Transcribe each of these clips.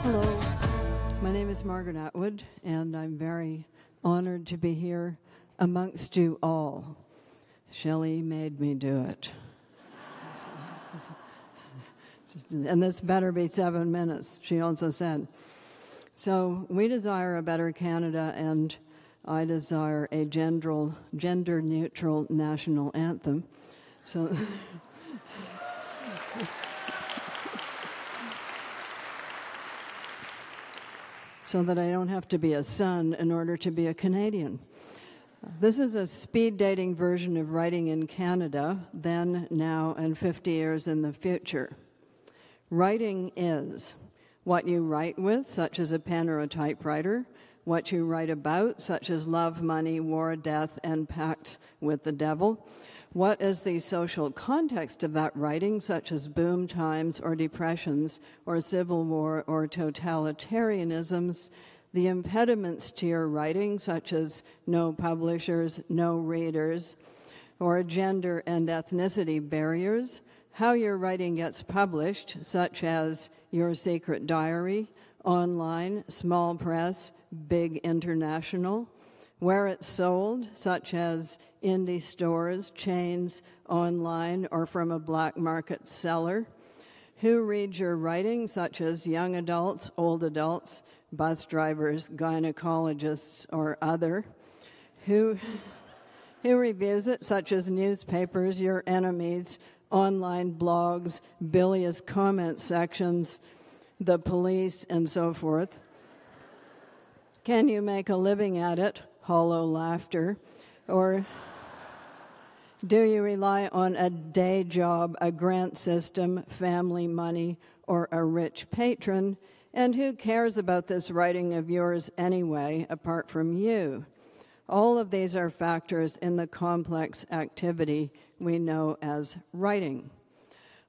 Hello, my name is Margaret Atwood, and I'm very honored to be here amongst you all. Shelley made me do it. And this better be 7 minutes, she also said. So we desire a better Canada, and I desire a gender-neutral national anthem. So... so that I don't have to be a son in order to be a Canadian. This is a speed dating version of writing in Canada, then, now, and 50 years in the future. Writing is what you write with, such as a pen or a typewriter, what you write about, such as love, money, war, death, and pacts with the devil. What is the social context of that writing, such as boom times or depressions or civil war or totalitarianisms? The impediments to your writing, such as no publishers, no readers, or gender and ethnicity barriers. How your writing gets published, such as your secret diary, online, small press, big international. Where it's sold, such as indie stores, chains, online, or from a black market seller. Who reads your writing, such as young adults, old adults, bus drivers, gynecologists, or other. Who reviews it, such as newspapers, your enemies, online blogs, bilious comment sections, the police, and so forth. Can you make a living at it? Hollow laughter, or do you rely on a day job, a grant system, family money, or a rich patron? And who cares about this writing of yours anyway, apart from you? All of these are factors in the complex activity we know as writing.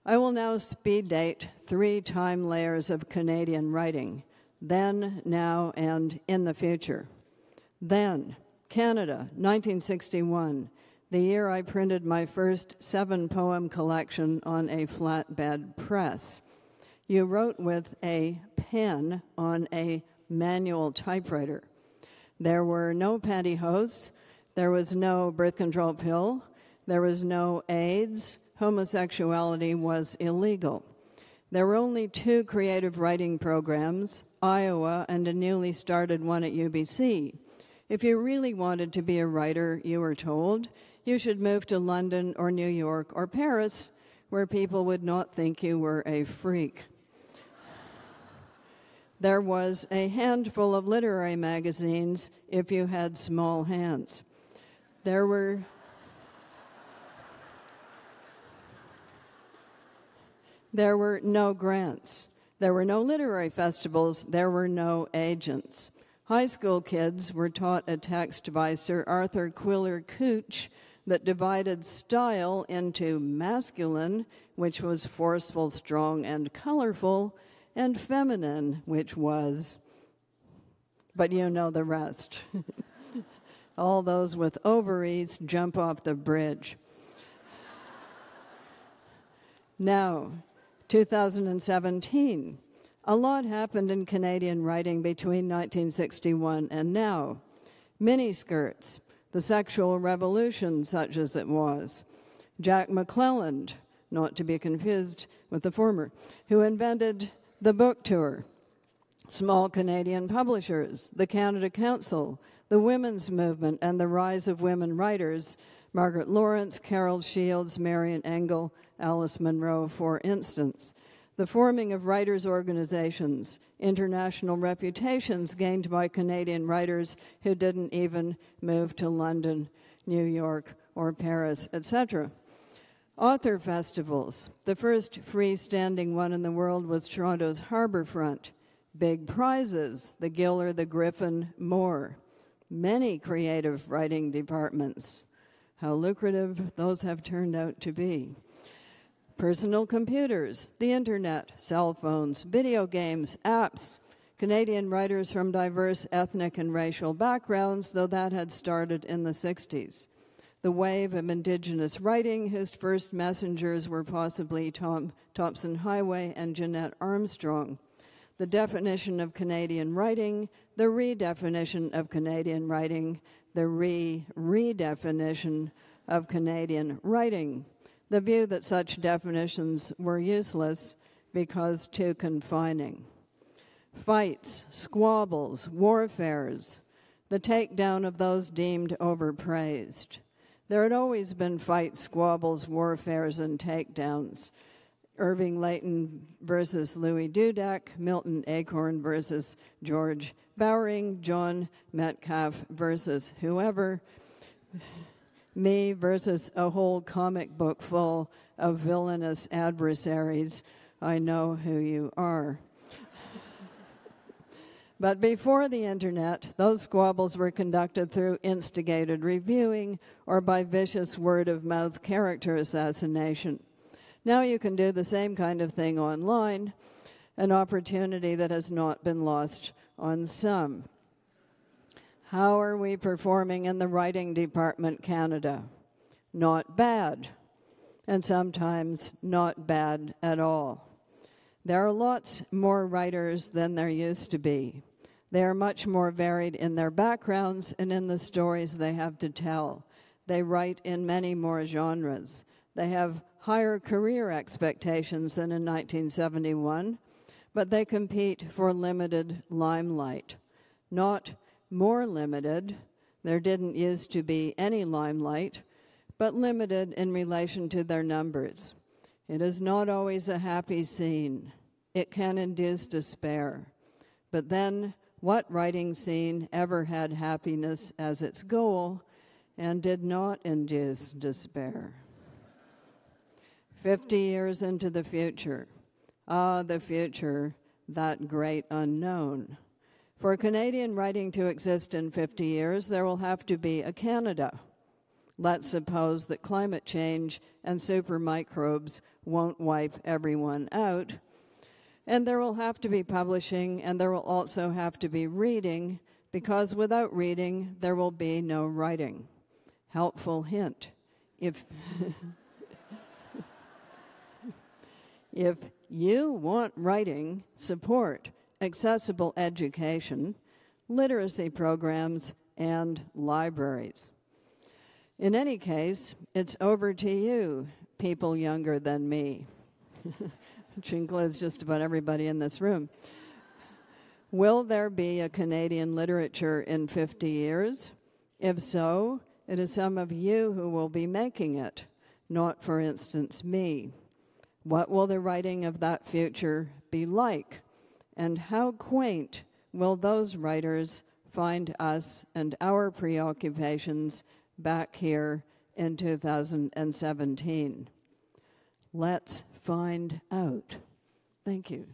I will now speed date 3 time layers of Canadian writing, then, now, and in the future. Then, Canada, 1961, the year I printed my first 7-poem collection on a flatbed press. You wrote with a pen on a manual typewriter. There were no pantyhose, there was no birth control pill, there was no AIDS, homosexuality was illegal. There were only 2 creative writing programs, Iowa and a newly started one at UBC. If you really wanted to be a writer, you were told, you should move to London or New York or Paris, where people would not think you were a freak. There was a handful of literary magazines if you had small hands. There were no grants. There were no literary festivals. There were no agents. High school kids were taught a text by Sir Arthur Quiller Couch that divided style into masculine, which was forceful, strong, and colorful, and feminine, which was, but you know the rest. All those with ovaries jump off the bridge. Now, 2017. A lot happened in Canadian writing between 1961 and now. Miniskirts, the sexual revolution, such as it was. Jack McClelland, not to be confused with the former, who invented the book tour. Small Canadian publishers, the Canada Council, the women's movement, and the rise of women writers, Margaret Lawrence, Carol Shields, Marian Engel, Alice Munro, for instance. The forming of writers' organizations, international reputations gained by Canadian writers who didn't even move to London, New York, or Paris, etc. Author festivals. The first freestanding one in the world was Toronto's Harbourfront. Big prizes, the Giller, the Griffin, more. Many creative writing departments. How lucrative those have turned out to be. Personal computers, the internet, cell phones, video games, apps. Canadian writers from diverse ethnic and racial backgrounds, though that had started in the 60s. The wave of Indigenous writing, whose first messengers were possibly Thompson Highway and Jeanette Armstrong. the definition of Canadian writing, the redefinition of Canadian writing, the redefinition of Canadian writing, the view that such definitions were useless because too confining. Fights, squabbles, warfares, the takedown of those deemed overpraised. There had always been fights, squabbles, warfares, and takedowns. Irving Layton versus Louis Dudek, Milton Acorn versus George Bowring, John Metcalf versus whoever, me versus a whole comic book full of villainous adversaries. I know who you are. But before the internet, those squabbles were conducted through instigated reviewing or by vicious word-of-mouth character assassination. Now you can do the same kind of thing online, an opportunity that has not been lost on some. How are we performing in the writing department, Canada? Not bad, and sometimes not bad at all. There are lots more writers than there used to be. They are much more varied in their backgrounds and in the stories they have to tell. They write in many more genres. They have higher career expectations than in 1971, but they compete for limited limelight. Not more limited, there didn't used to be any limelight, but limited in relation to their numbers. It is not always a happy scene. It can induce despair. But then, what writing scene ever had happiness as its goal and did not induce despair? 50 years into the future. Ah, the future, that great unknown. For Canadian writing to exist in 50 years, there will have to be a Canada. Let's suppose that climate change and supermicrobes won't wipe everyone out. And there will have to be publishing, and there will also have to be reading, because without reading, there will be no writing. Helpful hint. If you want writing, support accessible education, literacy programs, and libraries. In any case, it's over to you, people younger than me, which includes just about everybody in this room. Will there be a Canadian literature in 50 years? If so, it is some of you who will be making it, not, for instance, me. What will the writing of that future be like? And how quaint will those writers find us and our preoccupations back here in 2017? Let's find out. Thank you.